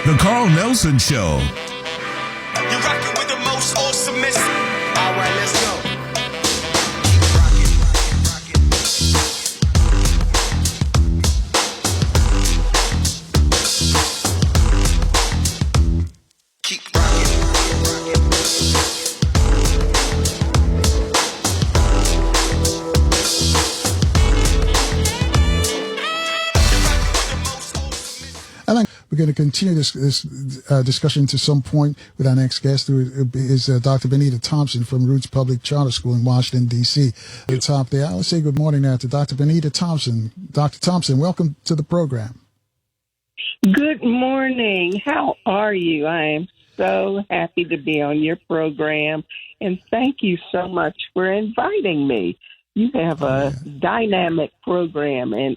The Carl Nelson Show. You're rocking with the most awesomest. All right, let's go. Keep rocking. I think we're going to continue this discussion to some point with our next guest, who is Dr. Bernida Thompson from Roots Public Charter School in Washington, D.C. At the top there, I'll say good morning now to Dr. Bernida Thompson. Dr. Thompson, welcome to the program. Good morning. How are you? I am so happy to be on your program, and thank you so much for inviting me. You have a dynamic program and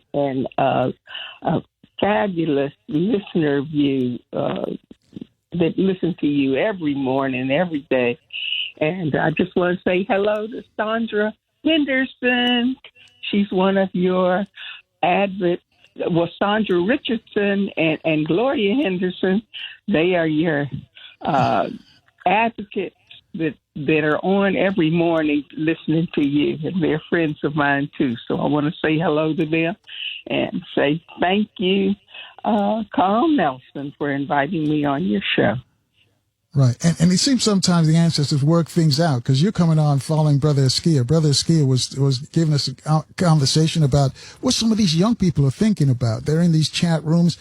a fabulous listener view that listen to you every morning, every day. And I just want to say hello to Sandra Henderson. She's one of your advocates. Well, Sandra Richardson and Gloria Henderson, they are your advocates that are on every morning listening to you. And they're friends of mine, too. So I want to say hello to them and say thank you, Carl Nelson, for inviting me on your show. Right. And it seems sometimes the ancestors work things out, because you're coming on following Brother Esquia. Brother Esquia was giving us a conversation about what some of these young people are thinking about. They're in these chat rooms,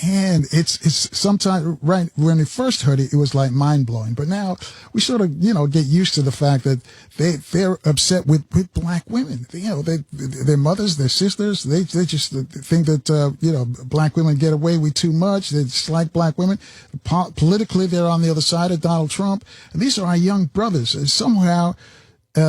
and it's sometimes, right, when they first heard it, it was like mind-blowing. But now we sort of, get used to the fact that they're upset with black women. Their mothers, their sisters, they just think that, black women get away with too much. They dislike black women. Politically, they're on the other side of Donald Trump. And these are our young brothers. And somehow,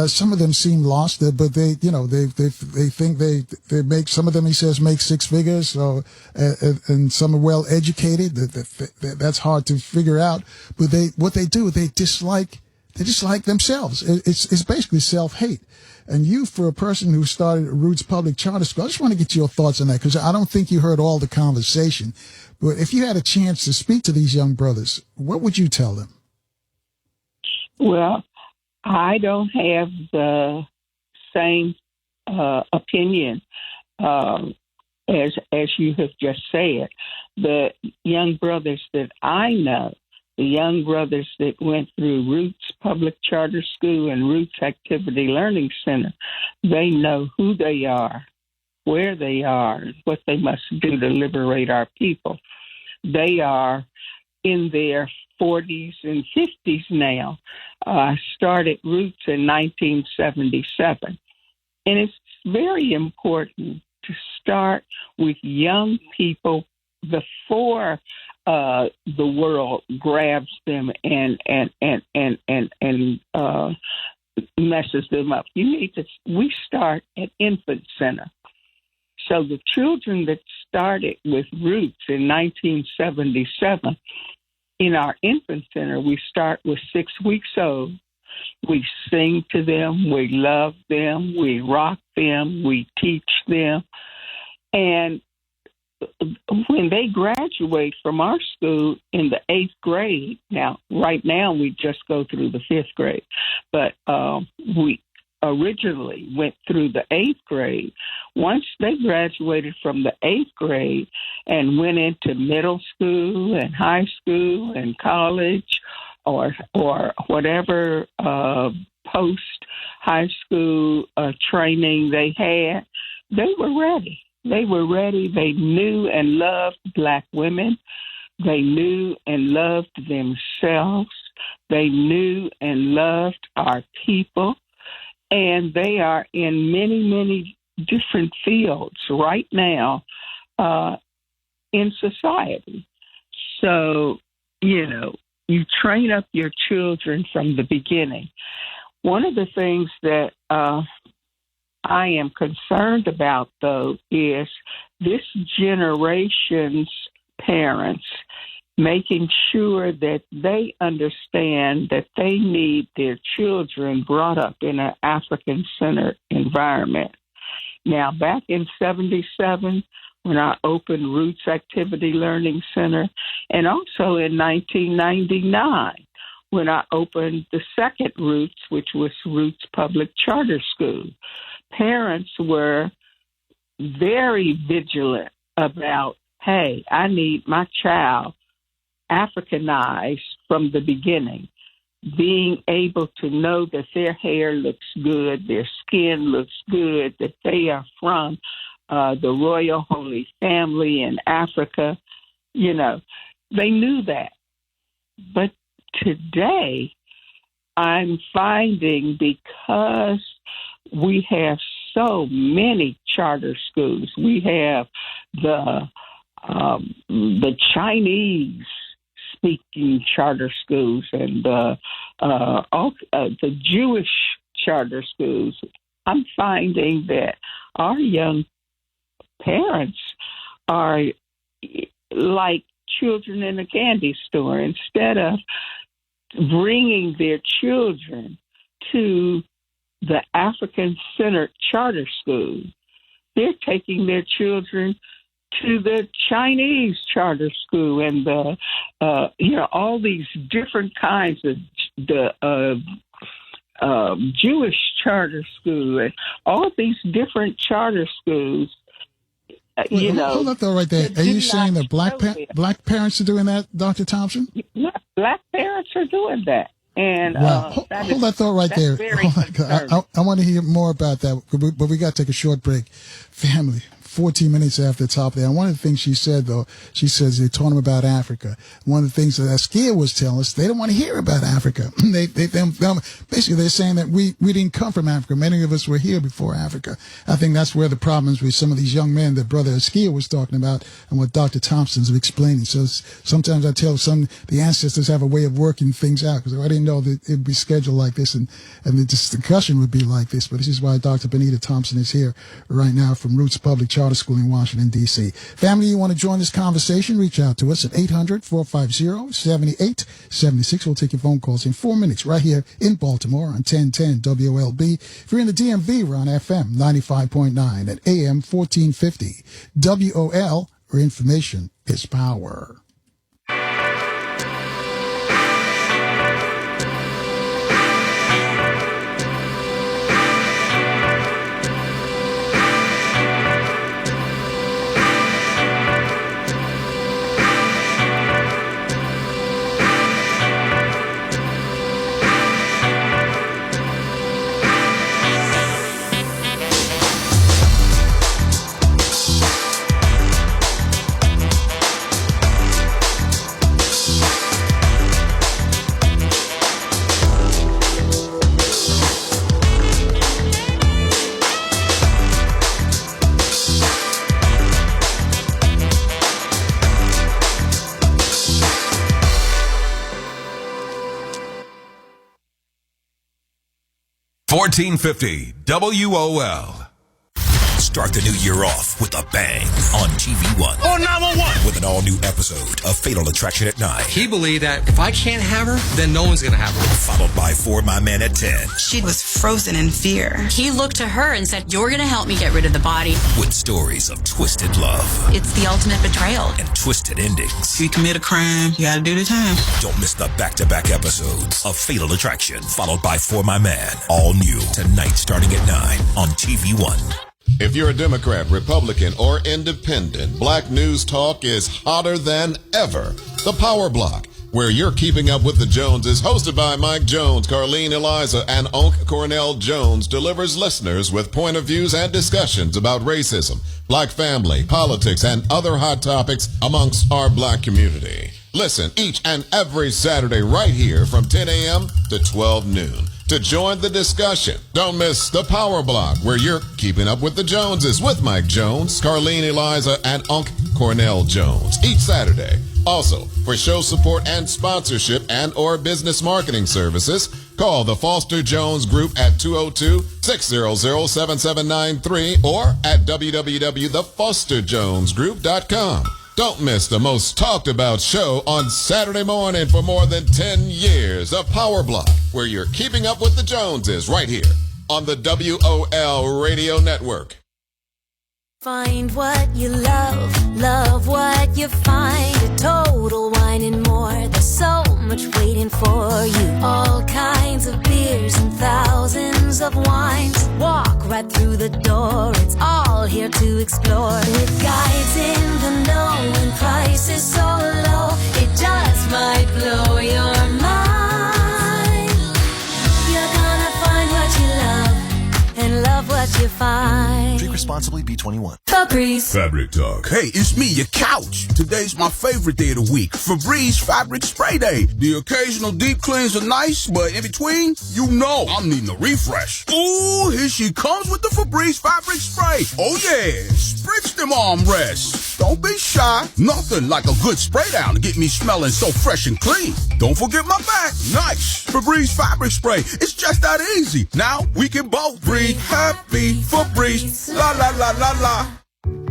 some of them seem lost, but they think they make, some of them, he says, make six figures. So, and some are well educated. That's hard to figure out. But what they do, they dislike themselves. It's basically self-hate. And you, for a person who started Roots Public Charter School, I just want to get your thoughts on that, because I don't think you heard all the conversation. But if you had a chance to speak to these young brothers, what would you tell them? Well, I don't have the same opinion as you have just said. The young brothers that I know, the young brothers that went through Roots Public Charter School and Roots Activity Learning Center, they know who they are, where they are, and what they must do to liberate our people. They are in their 40s and 50s now. I started Roots in 1977. And it's very important to start with young people before the world grabs them and messes them up. We start at infant center. So the children that started with Roots in 1977, in our infant center, we start with 6 weeks old. We sing to them, we love them, we rock them, we teach them. And when they graduate from our school in the 8th grade, right now we just go through the 5th grade, but we originally went through the 8th grade. Once they graduated from the 8th grade and went into middle school and high school and college or whatever post-high school training they had, they were ready. They were ready. They knew and loved black women. They knew and loved themselves. They knew and loved our people. And they are in many, many different fields right now in society. So, you train up your children from the beginning. One of the things that I am concerned about, though, is this generation's parents making sure that they understand that they need their children brought up in an African-centered environment. Now, back in 77, when I opened Roots Activity Learning Center, and also in 1999 when I opened the second Roots, which was Roots Public Charter School. Parents were very vigilant about, hey, I need my child Africanized from the beginning, being able to know that their hair looks good, their skin looks good, that they are from the Royal Holy Family in Africa. You know, they knew that. But today, I'm finding, because we have so many charter schools, we have the Chinese speaking charter schools and the Jewish charter schools. I'm finding that our young parents are like children in a candy store. Instead of bringing their children to the African-centered charter school, they're taking their children to the Chinese charter school and the all these different kinds of the Jewish charter school and all these different charter schools. Hold up though, right there. Are you saying that black parents are doing that, Dr. Thompson? Yeah, black parents are doing that. And wow. Hold that thought right there. I want to hear more about that, but we got to take a short break. Family, 14 minutes after the top there. And one of the things she said, though, she says they taught them about Africa. One of the things that Askia was telling us, they don't want to hear about Africa. Basically, they're saying that we didn't come from Africa. Many of us were here before Africa. I think that's where the problems with some of these young men that Brother Askia was talking about and what Dr. Thompson's explaining. So sometimes I tell the ancestors have a way of working things out, because I didn't know that it'd be scheduled like this and the discussion would be like this. But this is why Dr. Bernida Thompson is here right now from Roots Public Charter School in Washington, D.C. Family, you want to join this conversation, reach out to us at 800-450-7876. We'll take your phone calls in 4 minutes right here in Baltimore on 1010 WLB. If you're in the DMV, we're on FM 95.9 and AM 1450. WOL, where information is power. $14.50 WOL. Start the new year off with a bang on TV1. Oh, 911! With an all-new episode of Fatal Attraction at 9. He believed that if I can't have her, then no one's going to have her. Followed by For My Man at 10. She was frozen in fear. He looked to her and said, "You're going to help me get rid of the body." With stories of twisted love. It's the ultimate betrayal. And twisted endings. If you commit a crime, you got to do the time. Don't miss the back-to-back episodes of Fatal Attraction, followed by For My Man. All new tonight starting at 9 on TV1. If you're a Democrat, Republican, or Independent, Black News Talk is hotter than ever. The Power Block, where you're keeping up with the Joneses, hosted by Mike Jones, Carlene Eliza, and Unc Cornell Jones, delivers listeners with point of views and discussions about racism, black family, politics, and other hot topics amongst our black community. Listen each and every Saturday right here from 10 a.m. to 12 noon. To join the discussion, don't miss the Power Block, where you're keeping up with the Joneses with Mike Jones, Carlene Eliza, and Unc Cornell Jones each Saturday. Also, for show support and sponsorship and or business marketing services, call the Foster Jones Group at 202-600-7793 or at www.thefosterjonesgroup.com. Don't miss the most talked about show on Saturday morning for more than 10 years, the Power Block, where you're keeping up with the Joneses right here on the WOL Radio Network. Find what you love what you find. A total wine and more. There's so much waiting for you. All kinds of beers and thousands of wines. Walk right through the door. It's all here to explore. With guides in the know and prices so low, it just might blow your mind. You're gonna find what you love and love what you find. Drink responsibly, B21. Febreze. Fabric Talk. Hey, it's me, your couch. Today's my favorite day of the week. Febreze Fabric Spray Day. The occasional deep cleans are nice, but in between, you know I'm needing a refresh. Ooh, here she comes with the Febreze Fabric Spray. Oh yeah, spritz them armrests. Don't be shy. Nothing like a good spray down to get me smelling so fresh and clean. Don't forget my back. Nice. Febreze Fabric Spray. It's just that easy. Now we can both breathe happy. Febreze. La la la la la.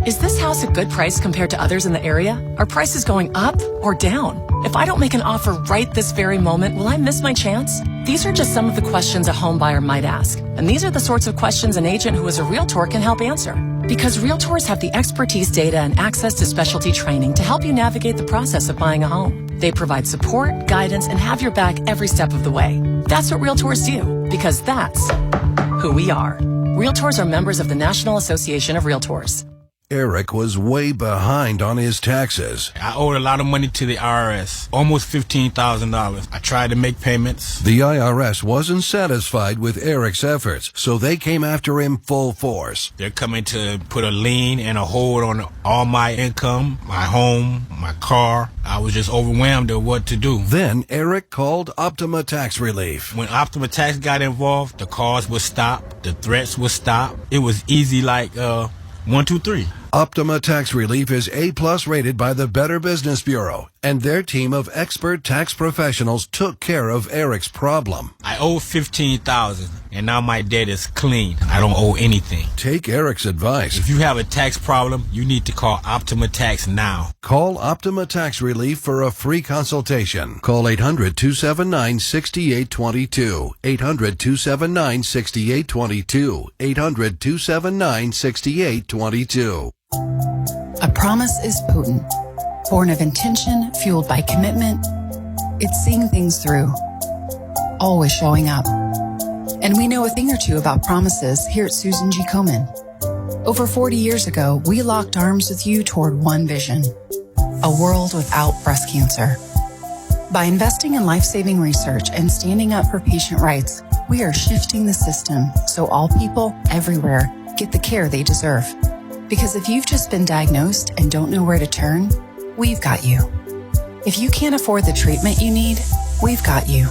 Is this house a good price compared to others in the area? Are prices going up or down? If I don't make an offer right this very moment, will I miss my chance? These are just some of the questions a home buyer might ask. And these are the sorts of questions an agent who is a realtor can help answer. Because realtors have the expertise, data, and access to specialty training to help you navigate the process of buying a home. They provide support, guidance, and have your back every step of the way. That's what realtors do, because that's who we are. Realtors are members of the National Association of Realtors. Eric was way behind on his taxes. I owed a lot of money to the IRS, almost $15,000. I tried to make payments. The IRS wasn't satisfied with Eric's efforts, so they came after him full force. They're coming to put a lien and a hold on all my income, my home, my car. I was just overwhelmed at what to do. Then Eric called Optima Tax Relief. When Optima Tax got involved, the calls would stop, the threats would stop. It was easy like 1, 2, 3. Optima Tax Relief is A+ rated by the Better Business Bureau, and their team of expert tax professionals took care of Eric's problem. I owe $15,000, and now my debt is clean. I don't owe anything. Take Eric's advice. If you have a tax problem, you need to call Optima Tax now. Call Optima Tax Relief for a free consultation. Call 800-279-6822. 800-279-6822. 800-279-6822. A promise is potent, born of intention, fueled by commitment. It's seeing things through, always showing up. And we know a thing or two about promises here at Susan G. Komen. Over 40 years ago, we locked arms with you toward one vision, a world without breast cancer. By investing in life-saving research and standing up for patient rights, we are shifting the system so all people everywhere get the care they deserve. Because if you've just been diagnosed and don't know where to turn, we've got you. If you can't afford the treatment you need, we've got you.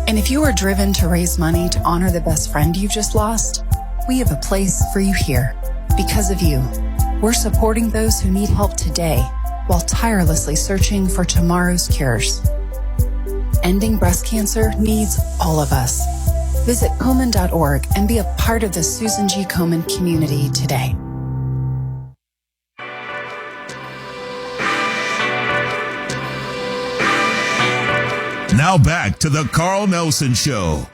And if you are driven to raise money to honor the best friend you've just lost, we have a place for you here. Because of you, we're supporting those who need help today while tirelessly searching for tomorrow's cures. Ending breast cancer needs all of us. Visit Komen.org and be a part of the Susan G. Komen community today. Now back to the Carl Nelson Show.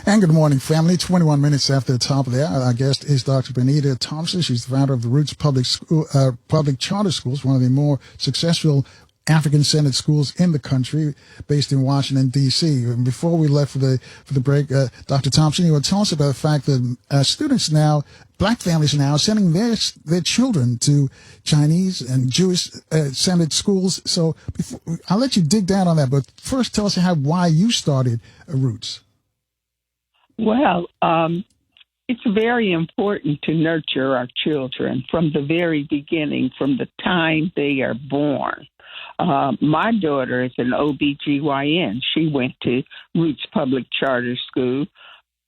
And good morning, family. 21 minutes after the top of the hour, our guest is Dr. Bernida Thompson. She's the founder of the Roots Public Charter Schools, one of the more successful African-centered schools in the country, based in Washington, D.C. And before we left for the break, Dr. Thompson, you will tell us about the fact that students now, black families now, are sending their children to Chinese and Jewish-centered schools. So I'll let you dig down on that, but first tell us why you started Roots. Well, it's very important to nurture our children from the very beginning, from the time they are born. My daughter is an OBGYN. She went to Roots Public Charter School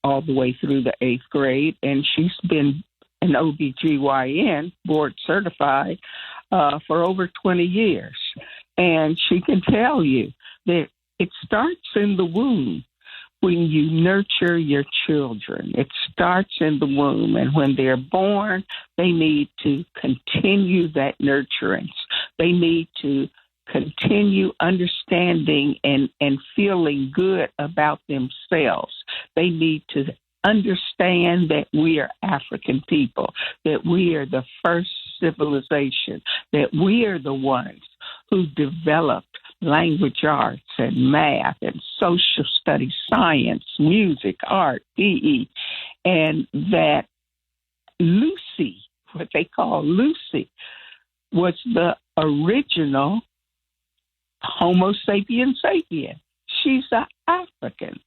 all the way through the 8th grade, and she's been an OBGYN, board certified, for over 20 years. And she can tell you that it starts in the womb. when you nurture your children, it starts in the womb. And when they're born, they need to continue that nurturance. They need to continue understanding and feeling good about themselves. They need to understand that we are African people, that we are the first civilization, that we are the ones who developed language arts and math and social studies, science, music, art, PE, and that Lucy, what they call Lucy, was the original Homo sapien sapien. She's an African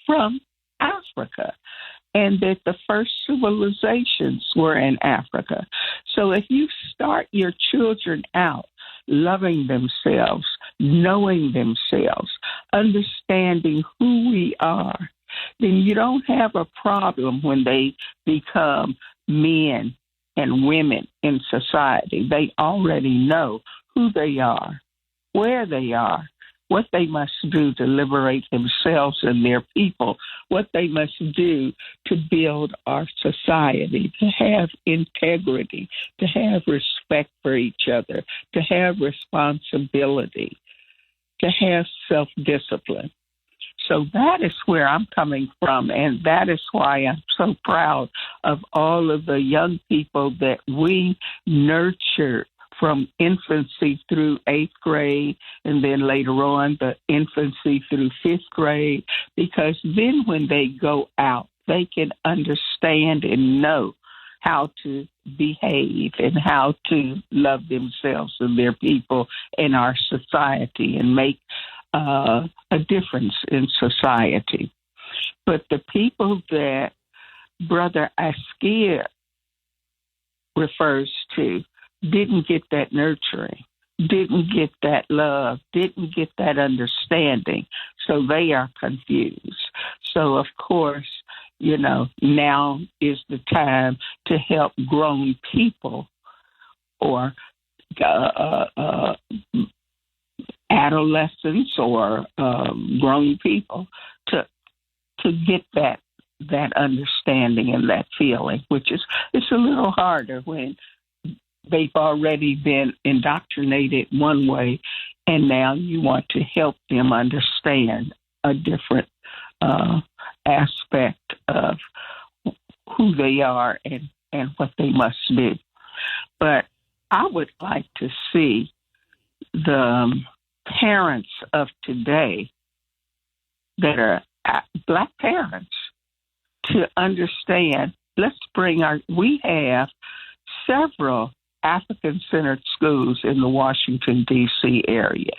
from Africa, and that the first civilizations were in Africa. So if you start your children out loving themselves, knowing themselves, understanding who we are, then you don't have a problem when they become men and women in society. They already know who they are, where they are, what they must do to liberate themselves and their people, what they must do to build our society, to have integrity, to have respect for each other, to have responsibility, to have self-discipline. So that is where I'm coming from, and that is why I'm so proud of all of the young people that we nurtured from infancy through 8th grade, and then later on the infancy through 5th grade, because then when they go out, they can understand and know how to behave and how to love themselves and their people and our society and make a difference in society. But the people that Brother Askia refers to didn't get that nurturing, didn't get that love, didn't get that understanding. So they are confused. So, of course, you know, now is the time to help grown people or adolescents or grown people to get that understanding and that feeling, which is it's a little harder when they've already been indoctrinated one way, and now you want to help them understand a different aspect of who they are and what they must do. But I would like to see the parents of today that are Black parents to understand, we have several African-centered schools in the Washington, D.C. area.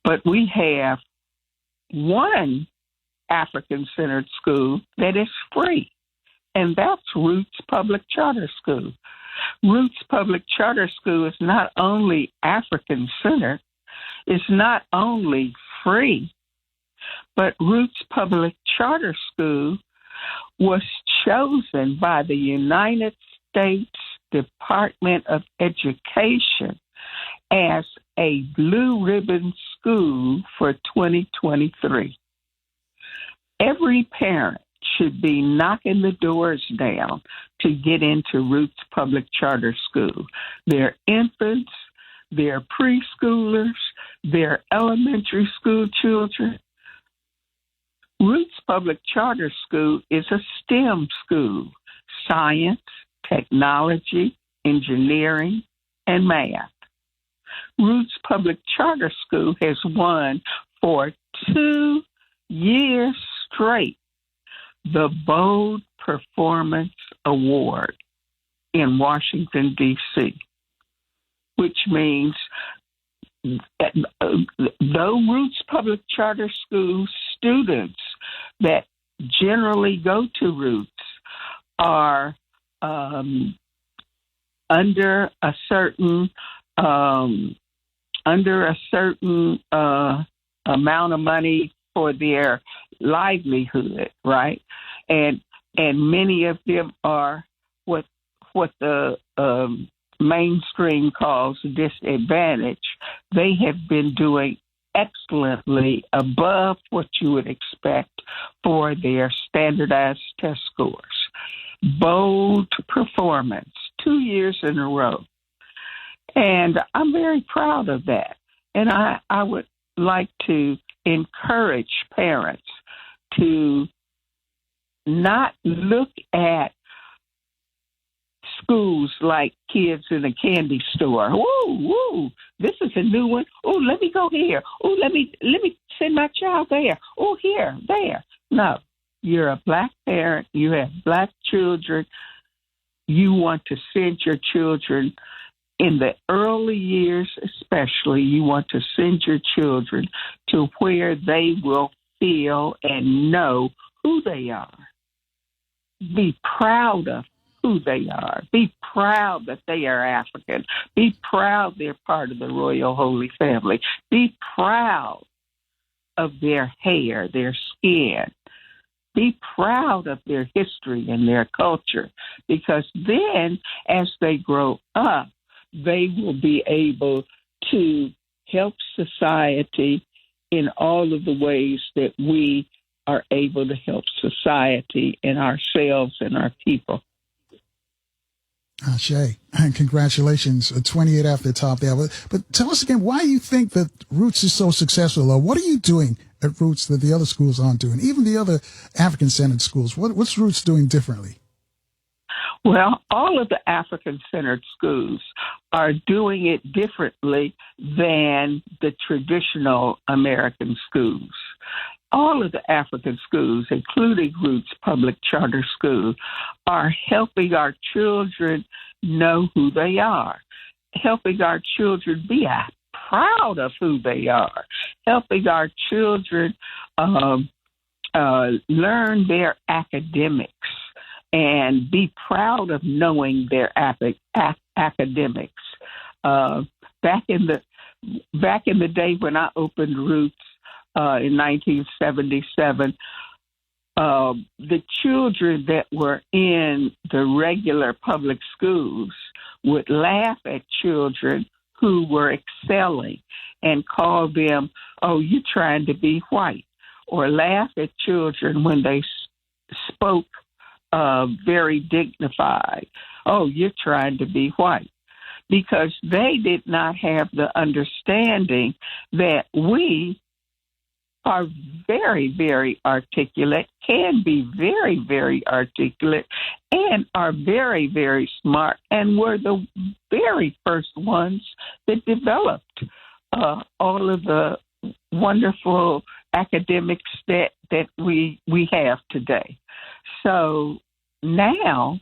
But we have one African-centered school that is free, and that's Roots Public Charter School. Roots Public Charter School is not only African-centered, it's not only free, but Roots Public Charter School was chosen by the United States Department of Education as a blue ribbon school for 2023. Every parent should be knocking the doors down to get into Roots Public Charter School. Their infants, their preschoolers, their elementary school children. Roots Public Charter School is a STEM school: science, technology, engineering, and math. Roots Public Charter School has won for 2 years straight the Bold Performance Award in Washington, D.C., which means though Roots Public Charter School students that generally go to Roots are under a certain amount of money for their livelihood, right? And many of them are what the mainstream calls disadvantaged. They have been doing excellently above what you would expect for their standardized test scores. Bold performance, 2 years in a row. And I'm very proud of that. And I would like to encourage parents to not look at schools like kids in a candy store. Woo, this is a new one. Oh, let me go here. Oh, let me send my child there. Oh, here, there. No, you're a black parent. You have black children. You want to send your children in the early years, especially. You want to send your children to where they will feel and know who they are. Be proud of who they are. Be proud that they are African. Be proud they're part of the Royal Holy Family. Be proud of their hair, their skin. Be proud of their history and their culture, because then as they grow up, they will be able to help society in all of the ways that we are able to help society and ourselves and our people. Shay, and congratulations, 28 after the top there. But tell us again, why you think that Roots is so successful, or what are you doing at Roots that the other schools aren't doing, even the other African-centered schools? What's Roots doing differently? Well, all of the African-centered schools are doing it differently than the traditional American schools. All of the African schools, including Roots Public Charter School, are helping our children know who they are, helping our children be proud of who they are, helping our children learn their academics and be proud of knowing their academics. Back in the day when I opened Roots, in 1977, the children that were in the regular public schools would laugh at children who were excelling and call them, "Oh, you're trying to be white," or laugh at children when they spoke very dignified. "Oh, you're trying to be white," because they did not have the understanding that we are very, very articulate, can be very, very articulate, and are very, very smart, and were the very first ones that developed all of the wonderful academics that we have today. So now,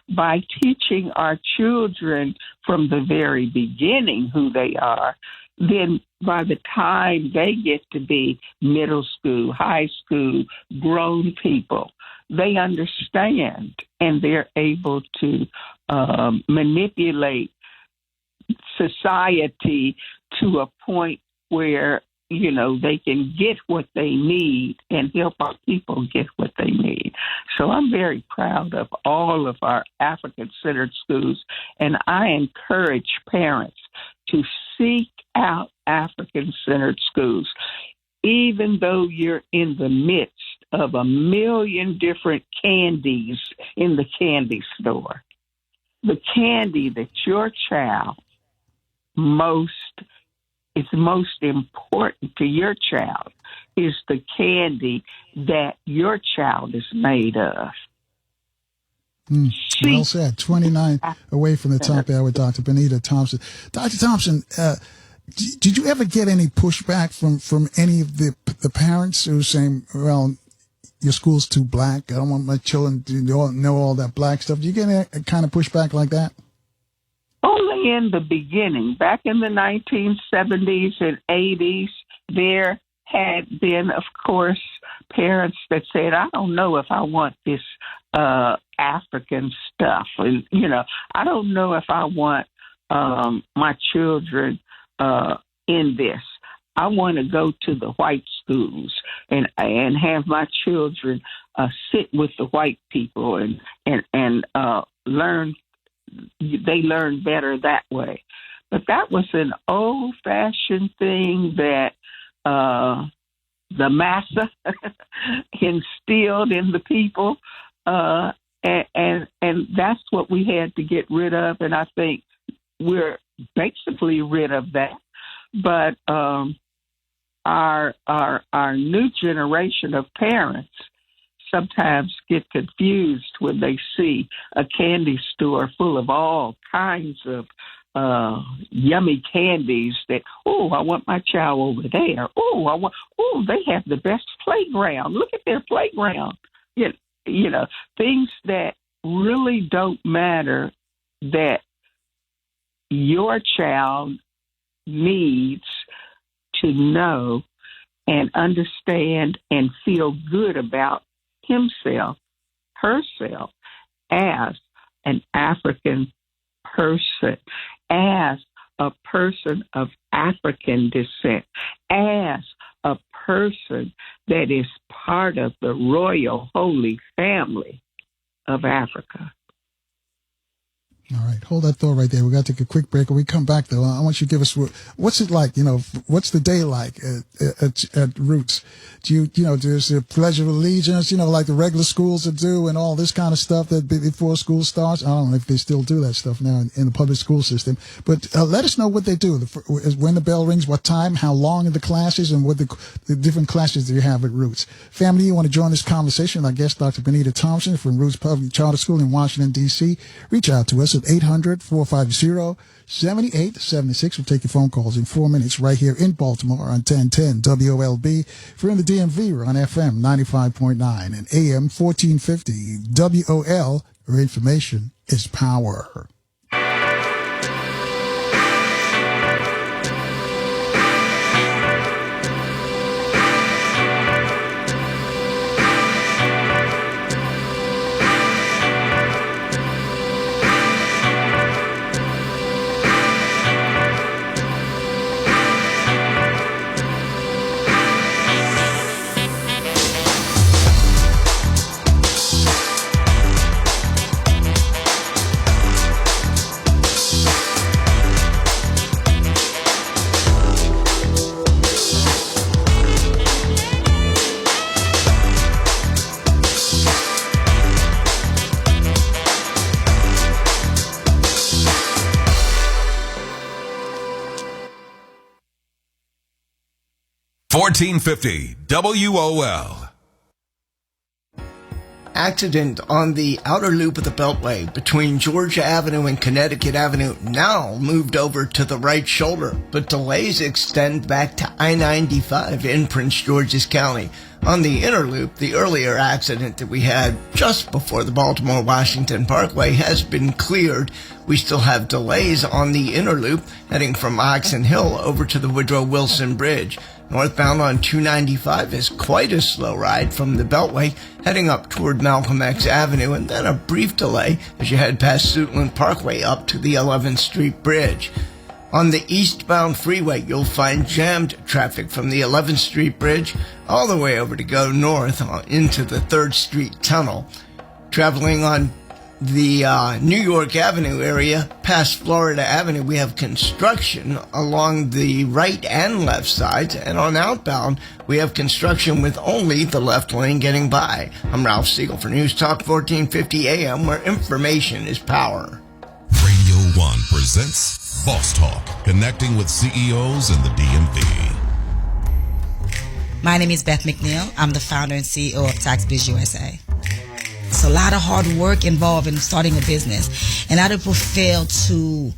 by teaching our children from the very beginning who they are, then by the time they get to be middle school, high school, grown people, they understand and they're able to manipulate society to a point where, they can get what they need and help our people get what they need. So I'm very proud of all of our African-centered schools, and I encourage parents to seek out African-centered schools, even though you're in the midst of a million different candies in the candy store. The candy that your child is most important to your child is the candy that your child is made of. Well said. 29 away from the top there with Dr. Bernida Thompson. Dr. Thompson, did you ever get any pushback from any of the parents who were saying, well, your school's too black, I don't want my children to know all that black stuff? Did you get any kind of pushback like that? Only in the beginning. Back in the 1970s and 80s, there had been, of course, parents that said, I don't know if I want this African stuff. And, I don't know if I want my children in this. I want to go to the white schools and have my children sit with the white people and learn. They learn better that way. But that was an old-fashioned thing that the massa instilled in the people. And that's what we had to get rid of. And I think we're basically rid of that. But our new generation of parents sometimes get confused when they see a candy store full of all kinds of yummy candies that, I want my child over there. They have the best playground. Look at their playground. You know, things that really don't matter, that your child needs to know and understand and feel good about himself, herself, as an African person, as a person of African descent, as a person that is part of the royal holy family of Africa. All right, hold that thought right there. We got to take a quick break. When we come back, though, I want you to give us what's it like. What's the day like at Roots? There's the Pledge of Allegiance, like the regular schools that do, and all this kind of stuff that before school starts. I don't know if they still do that stuff now in the public school system. But let us know what they do. When the bell rings, what time, how long are the classes, and what the different classes that you have at Roots. Family, you want to join this conversation? Our guest, Dr. Bernida Thompson from Roots Public Charter School in Washington, D.C. Reach out to us at 800-450-7876. We'll take your phone calls in 4 minutes right here in Baltimore on 1010 WOLB. If you're in the DMV, we're on FM 95.9 and AM 1450 WOL, where information is power. $14.50 WOL. Accident on the outer loop of the Beltway between Georgia Avenue and Connecticut Avenue now moved over to the right shoulder, but delays extend back to I-95 in Prince George's County. On the inner loop, the earlier accident that we had just before the Baltimore-Washington Parkway has been cleared. We still have delays on the inner loop heading from Oxon Hill over to the Woodrow Wilson Bridge. Northbound on 295 is quite a slow ride from the Beltway heading up toward Malcolm X Avenue, and then a brief delay as you head past Suitland Parkway up to the 11th Street Bridge. On the eastbound freeway, you'll find jammed traffic from the 11th Street Bridge all the way over to go north into the 3rd Street Tunnel. Traveling on the New York Avenue area past Florida Avenue, we have construction along the right and left sides, and on outbound, we have construction with only the left lane getting by. I'm Ralph Siegel for News Talk 1450 AM, where information is power. Radio 1 presents Boss Talk, connecting with CEOs in the DMV. My name is Beth McNeil. I'm the founder and CEO of TaxBiz USA. It's a lot of hard work involved in starting a business, and a lot of people fail to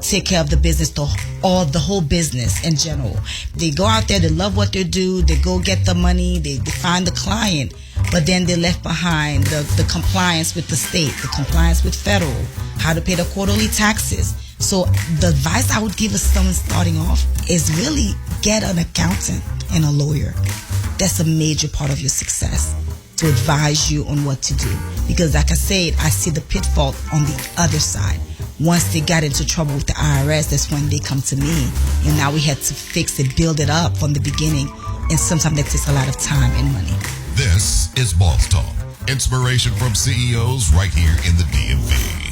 take care of the business, the whole business in general. They go out there, they love what they do, they go get the money, they find the client, but then they left behind the compliance with the state, the compliance with federal, how to pay the quarterly taxes. So the advice I would give someone starting off is really get an accountant and a lawyer. That's a major part of your success, to advise you on what to do. Because like I said, I see the pitfall on the other side. Once they got into trouble with the IRS, that's when they come to me. And now we had to fix it, build it up from the beginning. And sometimes that takes a lot of time and money. This is Boss Talk. Inspiration from CEOs right here in the DMV.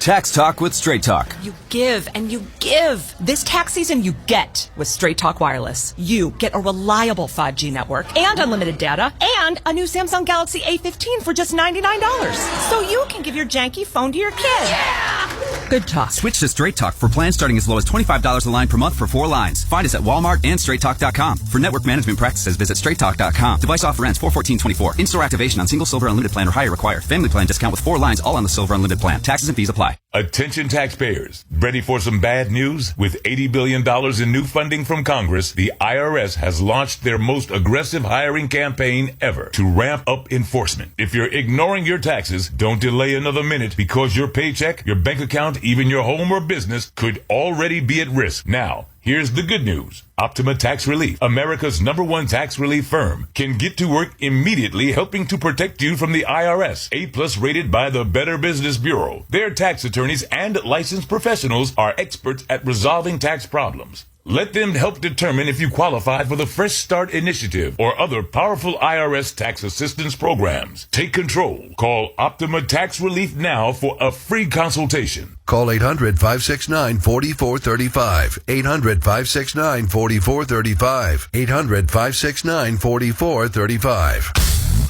Tax Talk with Straight Talk. You give and you give. This tax season, you get with Straight Talk Wireless. You get a reliable 5G network and unlimited data and a new Samsung Galaxy A15 for just $99. So you can give your janky phone to your kid. Yeah! Good talk. Switch to Straight Talk for plans starting as low as $25 a line per month for 4 lines. Find us at Walmart and StraightTalk.com. For network management practices, visit StraightTalk.com. Device offer ends 4/14/24. In-store activation on single Silver Unlimited plan or higher required. Family plan discount with 4 lines all on the Silver Unlimited plan. Taxes and fees apply. Attention taxpayers. Ready for some bad news? With $80 billion in new funding from Congress, the IRS has launched their most aggressive hiring campaign ever to ramp up enforcement. If you're ignoring your taxes, don't delay another minute because your paycheck, your bank account, even your home or business could already be at risk. Now, here's the good news. Optima Tax Relief, America's #1 tax relief firm, can get to work immediately helping to protect you from the IRS. A+ rated by the Better Business Bureau. Their tax attorneys and licensed professionals are experts at resolving tax problems. Let them help determine if you qualify for the Fresh Start Initiative or other powerful IRS tax assistance programs. Take control. Call Optima Tax Relief now for a free consultation. Call 800-569-4435. 800-569-4435. 800-569-4435.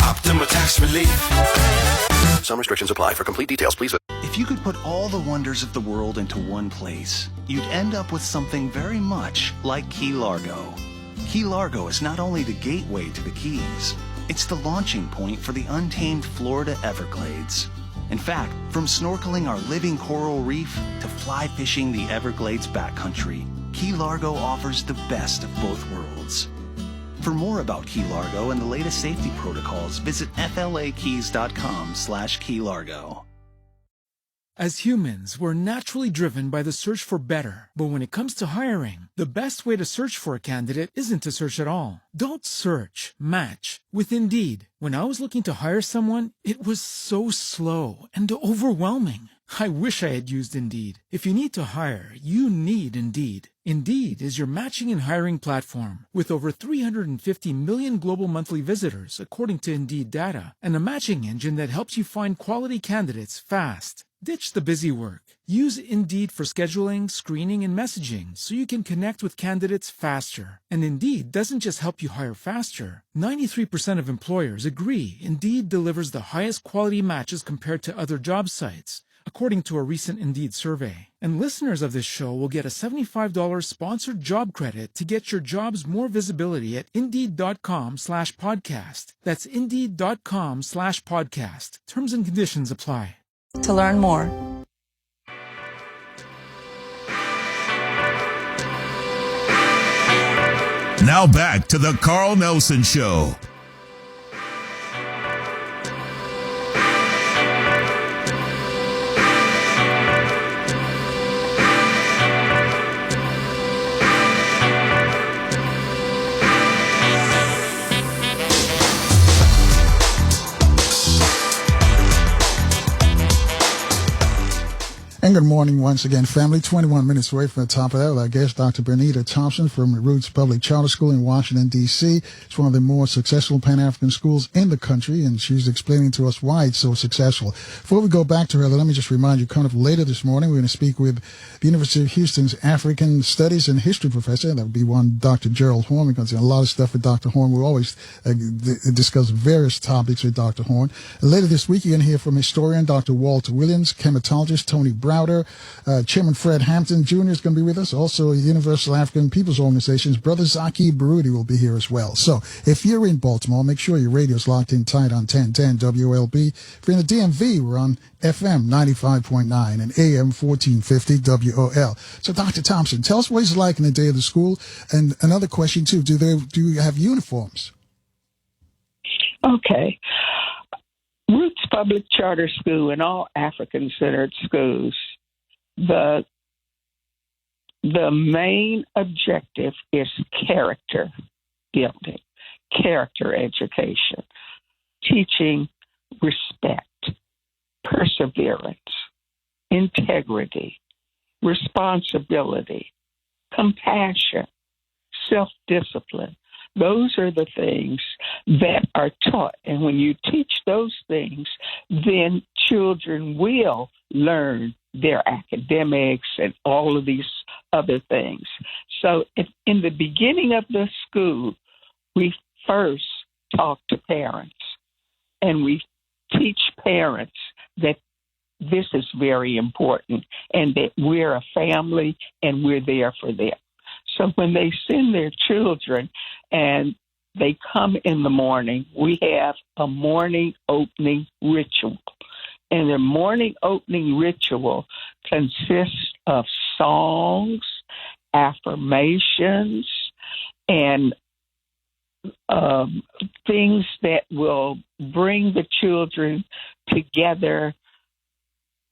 Optima Tax Relief. Some restrictions apply. For complete details, please. If you could put all the wonders of the world into one place, you'd end up with something very much like Key Largo. Key Largo is not only the gateway to the Keys, it's the launching point for the untamed Florida Everglades. In fact, from snorkeling our living coral reef to fly fishing the Everglades backcountry, Key Largo offers the best of both worlds. For more about Key Largo and the latest safety protocols, visit flakeys.com/Key Largo. As humans, we're naturally driven by the search for better. But when it comes to hiring, the best way to search for a candidate isn't to search at all. Don't search, match with Indeed. When I was looking to hire someone, it was so slow and overwhelming. I wish I had used Indeed. If you need to hire, you need Indeed. Indeed is your matching and hiring platform with over 350 million global monthly visitors, according to Indeed data, and a matching engine that helps you find quality candidates fast. Ditch the busy work. Use Indeed for scheduling, screening, and messaging so you can connect with candidates faster. And Indeed doesn't just help you hire faster. 93% of employers agree Indeed delivers the highest quality matches compared to other job sites, according to a recent Indeed survey. And listeners of this show will get a $75 sponsored job credit to get your jobs more visibility at Indeed.com/podcast. That's Indeed.com/podcast. Terms and conditions apply. To learn more, Now back to the Carl Nelson Show. And good morning once again, family. 21 minutes away from the top of that with our guest, Dr. Bernida Thompson from Roots Public Charter School in Washington, D.C. It's one of the more successful Pan-African schools in the country, and she's explaining to us why it's so successful. Before we go back to her, let me just remind you, coming up later this morning, we're going to speak with the University of Houston's African Studies and History professor. That would be one Dr. Gerald Horn. We're going to do a lot of stuff with Dr. Horn. We always discuss various topics with Dr. Horn. Later this week, you're going to hear from historian Dr. Walter Williams, chematologist Tony Browder, Chairman Fred Hampton Jr. is going to be with us. Also, Universal African People's Organization's Brother Zaki Barudi will be here as well. So if you're in Baltimore, make sure your radio's locked in tight on 1010 WLB. If you're in the DMV, we're on FM 95.9 and AM 1450 WOL. So Dr. Thompson, tell us what it's like in the day of the school. And another question, too, do you have uniforms? Okay. Roots Public Charter School and all African-centered schools, the main objective is character building, character education, teaching respect, perseverance, integrity, responsibility, compassion, self-discipline, Those are the things that are taught. And when you teach those things, then children will learn their academics and all of these other things. So in the beginning of the school, we first talk to parents, and we teach parents that this is very important and that we're a family and we're there for them. So when they send their children and they come in the morning, we have a morning opening ritual. And the morning opening ritual consists of songs, affirmations, and things that will bring the children together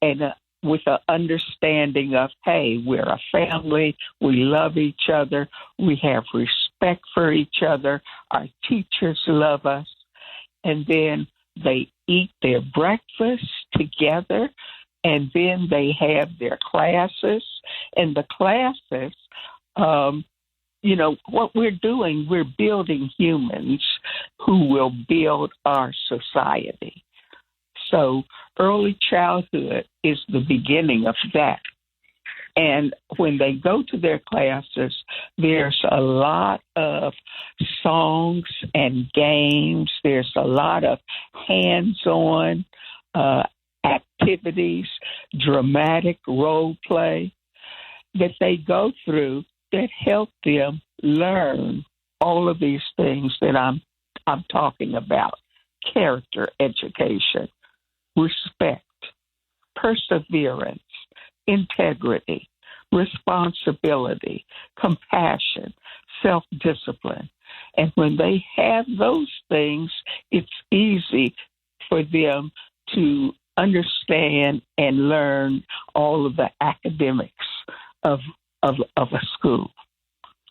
and with an understanding of, hey, we're a family, we love each other, we have respect for each other, our teachers love us, and then they eat their breakfast together, and then they have their classes, and the classes, what we're doing, we're building humans who will build our society. So early childhood is the beginning of that. And when they go to their classes, there's a lot of songs and games. There's a lot of hands-on activities, dramatic role play that they go through that help them learn all of these things that I'm talking about. Character education, respect, perseverance, integrity, responsibility, compassion, self-discipline. And when they have those things, it's easy for them to understand and learn all of the academics of a school.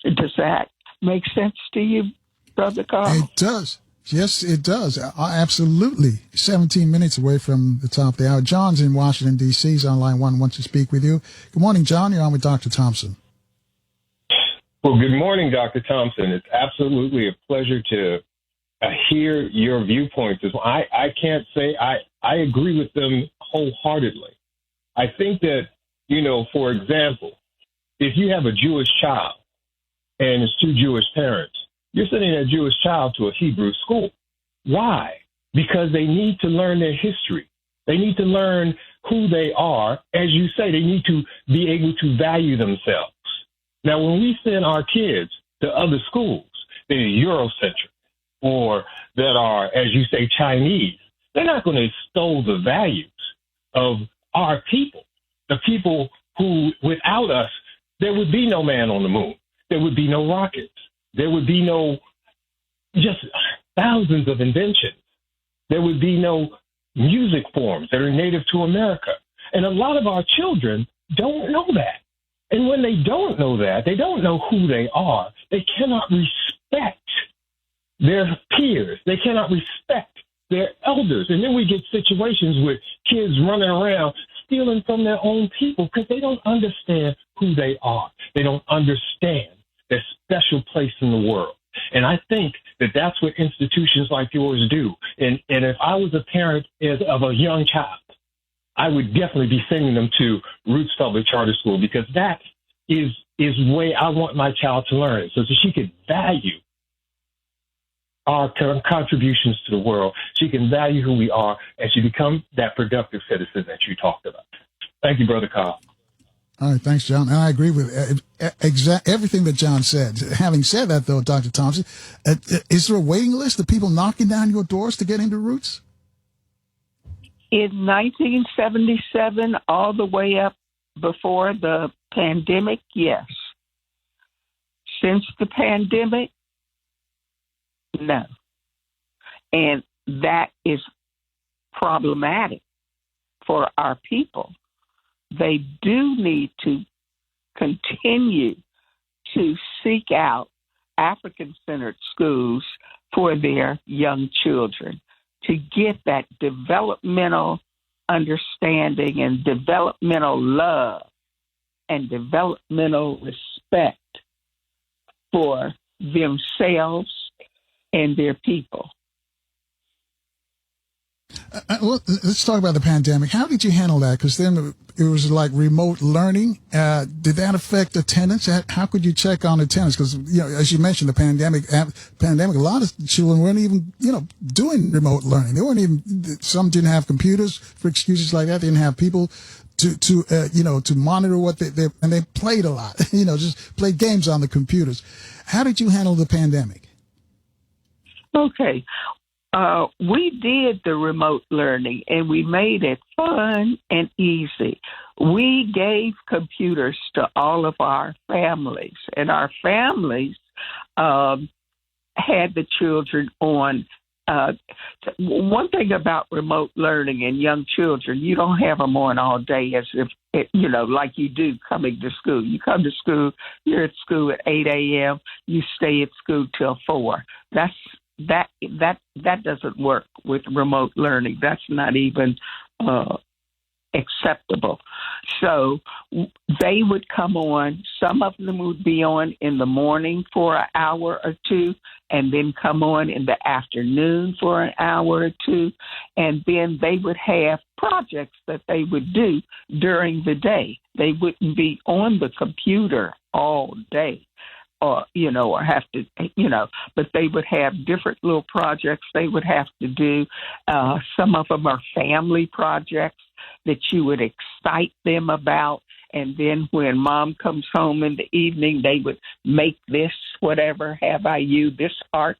Does that make sense to you, Brother Carl? It does. Yes, it does. Absolutely. 17 minutes away from the top of the hour. John's in Washington, D.C. He's on line one, wants to speak with you. Good morning, John. You're on with Dr. Thompson. Well, good morning, Dr. Thompson. It's absolutely a pleasure to hear your viewpoints. I can't say I agree with them wholeheartedly. I think that, for example, if you have a Jewish child and it's two Jewish parents, you're sending that Jewish child to a Hebrew school. Why? Because they need to learn their history. They need to learn who they are. As you say, they need to be able to value themselves. Now, when we send our kids to other schools that are Eurocentric or that are, as you say, Chinese, they're not going to extol the values of our people, the people who, without us, there would be no man on the moon. There would be no rockets. There would be no just thousands of inventions. There would be no music forms that are native to America. And a lot of our children don't know that. And when they don't know that, they don't know who they are. They cannot respect their peers. They cannot respect their elders. And then we get situations with kids running around stealing from their own people because they don't understand who they are. They don't understand their special place in the world. And I think that that's what institutions like yours do. And if I was a parent of a young child, I would definitely be sending them to Roots Public Charter School because that is way I want my child to learn so that she could value our contributions to the world. She can value who we are and she become that productive citizen that you talked about. Thank you, Brother Kyle. All right, thanks, John. And I agree with everything that John said. Having said that, though, Dr. Thompson, is there a waiting list of people knocking down your doors to get into Roots? In 1977, all the way up before the pandemic, yes. Since the pandemic, no. And that is problematic for our people. They do need to continue to seek out African-centered schools for their young children to get that developmental understanding and developmental love and developmental respect for themselves and their people. Well, let's talk about the pandemic. How did you handle that? Because then it was like remote learning. Did that affect attendance? How could you check on attendance? Because, as you mentioned, the pandemic, a lot of children weren't even, doing remote learning. They weren't even, some didn't have computers for excuses like that. They didn't have people to monitor what and they played a lot, just played games on the computers. How did you handle the pandemic? Okay. We did the remote learning, and we made it fun and easy. We gave computers to all of our families, and our families had the children on. One thing about remote learning and young children, you don't have them on all day as if, like you do coming to school. You come to school, you're at school at 8 a.m., you stay at school till 4. That doesn't work with remote learning. That's not even acceptable. So they would come on. Some of them would be on in the morning for an hour or two, and then come on in the afternoon for an hour or two, and then they would have projects that they would do during the day. They wouldn't be on the computer all day. Or have to, but they would have different little projects they would have to do. Some of them are family projects that you would excite them about. And then when mom comes home in the evening, they would make this, whatever, this art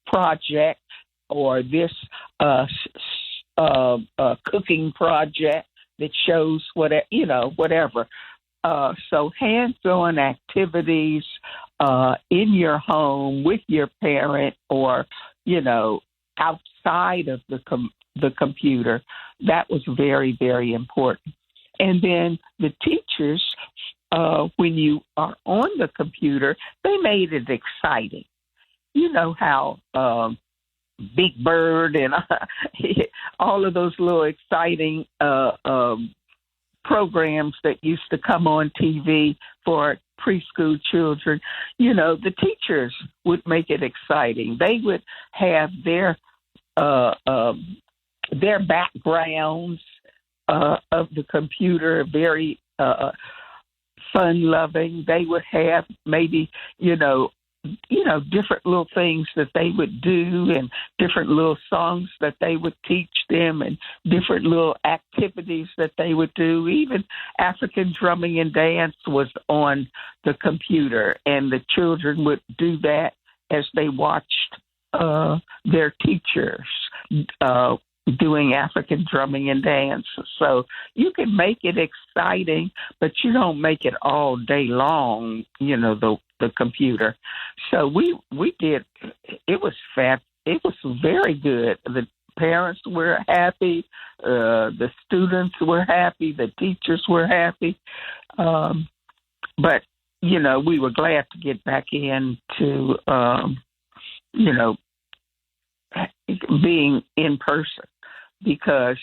project or this cooking project that shows whatever. So hands-on activities in your home with your parent or, outside of the computer, that was very, very important. And then the teachers, when you are on the computer, they made it exciting. You know how Big Bird and all of those little exciting programs that used to come on TV for preschool children, the teachers would make it exciting. They would have their backgrounds of the computer very fun-loving. They would have maybe, different little things that they would do and different little songs that they would teach them and different little activities that they would do. Even African drumming and dance was on the computer, and the children would do that as they watched their teachers doing African drumming and dance. So you can make it exciting, but you don't make it all day long, the computer. So we did, it was it was very good. The parents were happy, the students were happy, the teachers were happy. But, we were glad to get back into, being in person because,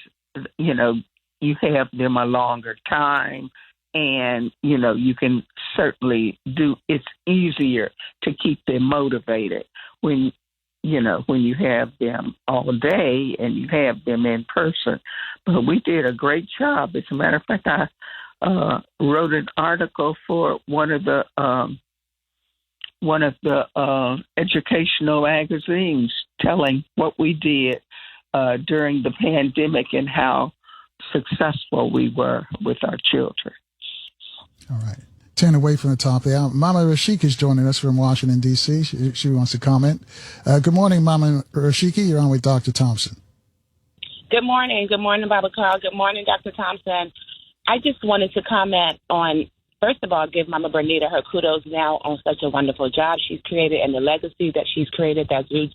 you have them a longer time. And, you can certainly it's easier to keep them motivated when you have them all day and you have them in person. But we did a great job. As a matter of fact, I wrote an article for one of the educational magazines telling what we did during the pandemic and how successful we were with our children. All right. Turn away from the top there. Mama Rashika is joining us from Washington, D.C. She wants to comment. Good morning, Mama Rashika. You're on with Dr. Thompson. Good morning. Good morning, Baba Carl. Good morning, Dr. Thompson. I just wanted to comment on, first of all, give Mama Bernida her kudos now on such a wonderful job she's created and the legacy that she's created, that Roots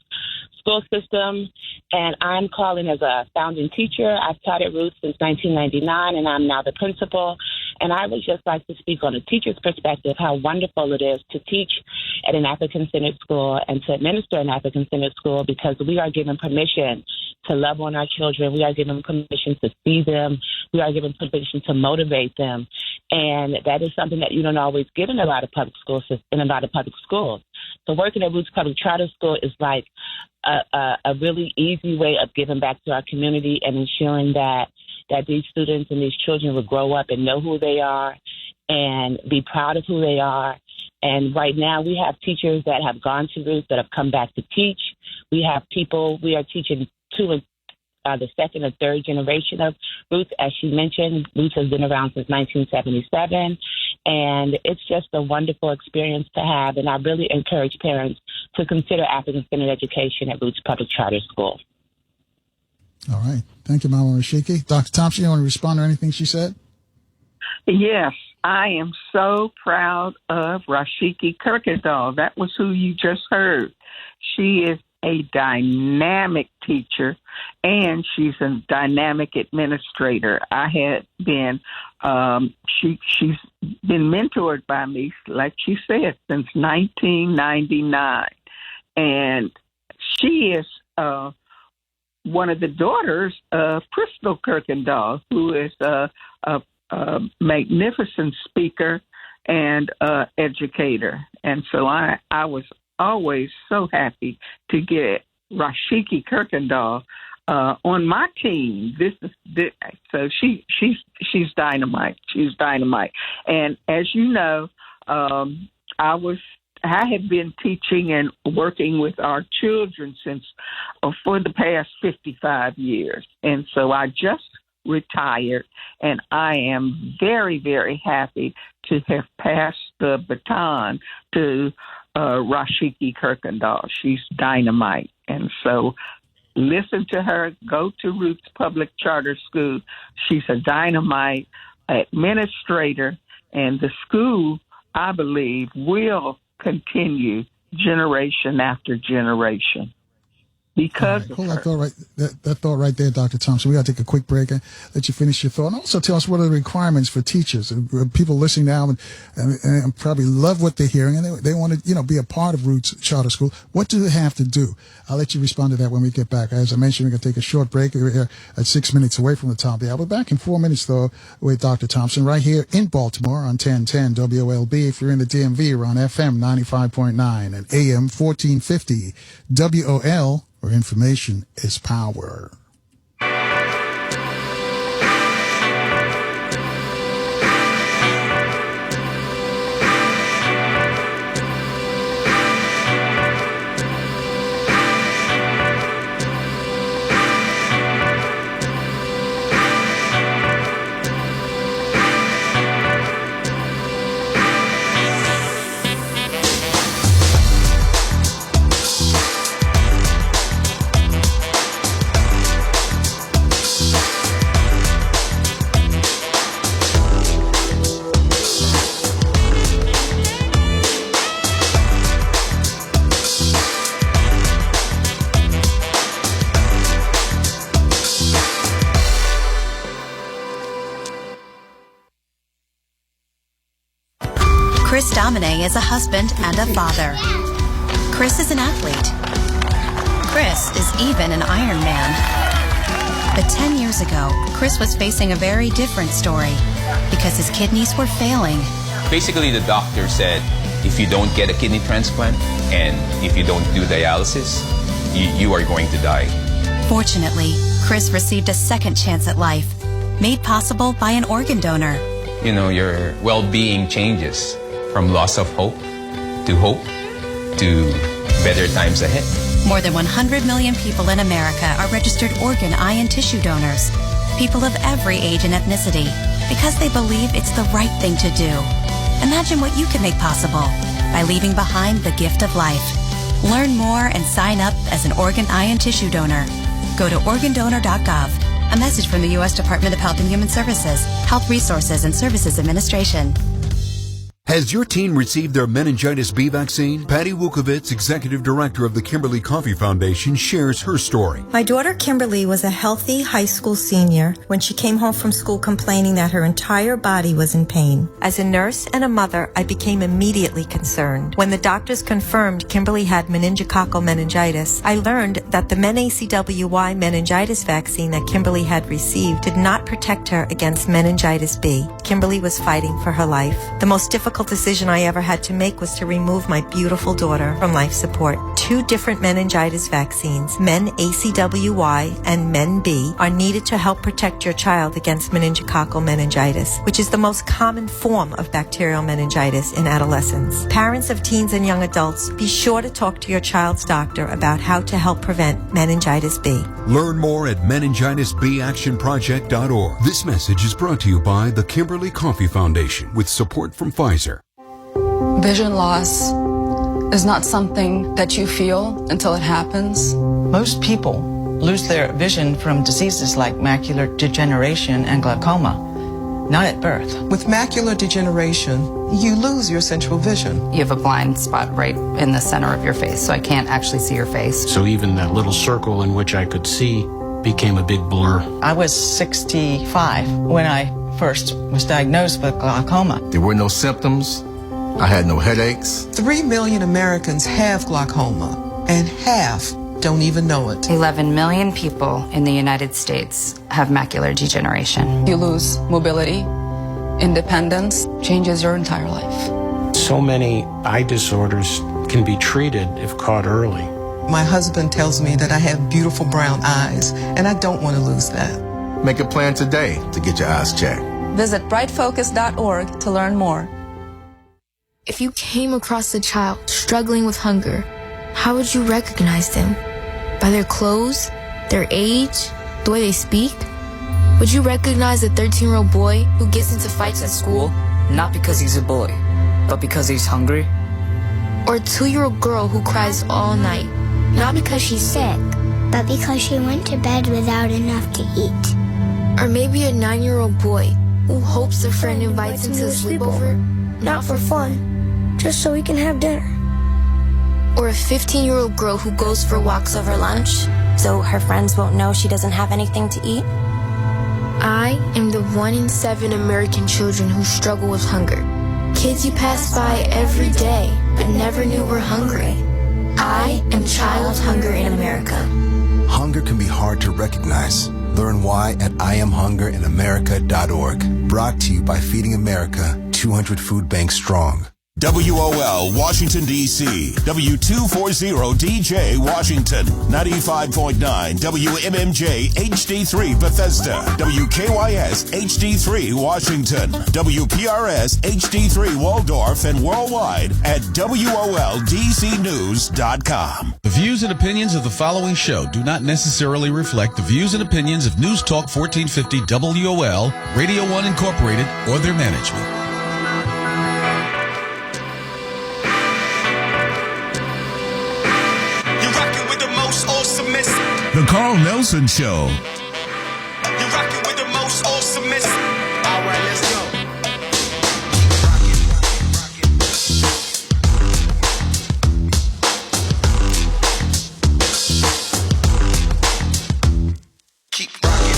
school system. And I'm calling as a founding teacher. I've taught at Roots since 1999, and I'm now the principal. And I would just like to speak on a teacher's perspective, how wonderful it is to teach at an African-centered school and to administer an African-centered school, because we are given permission to love on our children. We are given permission to see them. We are given permission to motivate them. And that is something that you don't always get in a lot of public schools. So working at Roots Public Charter School is like a really easy way of giving back to our community and ensuring that these students and these children will grow up and know who they are and be proud of who they are. And right now we have teachers that have gone to Roots that have come back to teach. We are teaching the second or third generation of Roots. As she mentioned, Roots has been around since 1977, and it's just a wonderful experience to have. And I really encourage parents to consider African-centered education at Roots Public Charter School. All right. Thank you, Mama Rashiki. Dr. Thompson, you want to respond to anything she said? Yes, I am so proud of Rashiki Kirkendall. That was who you just heard. She is a dynamic teacher, and she's a dynamic administrator. I had been, she's been mentored by me, like she said, since 1999. And she is one of the daughters of Crystal Kirkendall, who is a magnificent speaker and educator. And so I was always so happy to get Rashiki Kirkendall on my team. So she's dynamite. She's dynamite. And as you know, I had been teaching and working with our children for the past 55 years. And so I just retired, and I am very, very happy to have passed the baton to Rashiki Kirkendall. She's dynamite. And so listen to her. Go to Roots Public Charter School. She's a dynamite administrator, and the school, I believe, will continue generation after generation. Because hold that thought right there, Dr. Thompson. We got to take a quick break and let you finish your thought. And also tell us what are the requirements for teachers. People listening now and probably love what they're hearing, and they want to, be a part of Roots Charter School. What do they have to do? I'll let you respond to that when we get back. As I mentioned, we're going to take a short break. We're here at 6 minutes away from the top of the hour. We're back in 4 minutes, though, with Dr. Thompson right here in Baltimore on 1010 WOLB. If you're in the DMV, we're on FM 95.9 and AM 1450 WOL. Where information is power. Chris Domine is a husband and a father. Chris is an athlete. Chris is even an Iron Man. But 10 years ago, Chris was facing a very different story because his kidneys were failing. Basically, the doctor said, if you don't get a kidney transplant and if you don't do dialysis, you are going to die. Fortunately, Chris received a second chance at life, made possible by an organ donor. Your well-being changes from loss of hope to better times ahead. More than 100 million people in America are registered organ, eye, and tissue donors. People of every age and ethnicity, because they believe it's the right thing to do. Imagine what you can make possible by leaving behind the gift of life. Learn more and sign up as an organ, eye, and tissue donor. Go to organdonor.gov. A message from the U.S. Department of Health and Human Services, Health Resources and Services Administration. Has your teen received their meningitis B vaccine? Patty Wukovitz, Executive Director of the Kimberly Coffee Foundation, shares her story. My daughter Kimberly was a healthy high school senior when she came home from school complaining that her entire body was in pain. As a nurse and a mother, I became immediately concerned. When the doctors confirmed Kimberly had meningococcal meningitis, I learned that the MenACWY meningitis vaccine that Kimberly had received did not protect her against meningitis B. Kimberly was fighting for her life. The most difficult difficult decision I ever had to make was to remove my beautiful daughter from life support. 2 different meningitis vaccines, Men ACWY and Men B, are needed to help protect your child against meningococcal meningitis, which is the most common form of bacterial meningitis in adolescents. Parents of teens and young adults, be sure to talk to your child's doctor about how to help prevent meningitis B. Learn more at meningitisbactionproject.org. This message is brought to you by the Kimberly Coffee Foundation with support from Pfizer. Vision loss is not something that you feel until it happens. Most people lose their vision from diseases like macular degeneration and glaucoma, not at birth. With macular degeneration, you lose your central vision. You have a blind spot right in the center of your face, so I can't actually see your face. So even that little circle in which I could see became a big blur. I was 65 when I first was diagnosed with glaucoma. There were no symptoms. I had no headaches. 3 million Americans have glaucoma, and half don't even know it. 11 million people in the United States have macular degeneration. You lose mobility, independence, changes your entire life. So many eye disorders can be treated if caught early. My husband tells me that I have beautiful brown eyes, and I don't want to lose that. Make a plan today to get your eyes checked. Visit brightfocus.org to learn more. If you came across a child struggling with hunger, how would you recognize them? By their clothes, their age, the way they speak? Would you recognize a 13-year-old boy who gets into fights at school? Not because he's a boy, but because he's hungry. Or a 2-year-old girl who cries all night, not because she's sick, but because she went to bed without enough to eat. Or maybe a 9-year-old boy who hopes a friend invites him to a sleepover, not for fun, just so he can have dinner. Or a 15-year-old girl who goes for walks over lunch, So her friends won't know she doesn't have anything to eat? I am the 1 in 7 American children who struggle with hunger. Kids you pass by every day, but never knew were hungry. I am child hunger in America. Hunger can be hard to recognize. Learn why at IamHungerInAmerica.org. Brought to you by Feeding America, 200 Food Banks Strong. WOL Washington, D.C. W240DJ Washington. 95.9 WMMJ HD3 Bethesda. WKYS HD3 Washington. WPRS HD3 Waldorf and worldwide at WOLDCnews.com. The views and opinions of the following show do not necessarily reflect the views and opinions of News Talk 1450 WOL, Radio 1 Incorporated, or their management. The Carl Nelson Show. You're rocking with the most awesomest. All right, let's go. Keep rocking.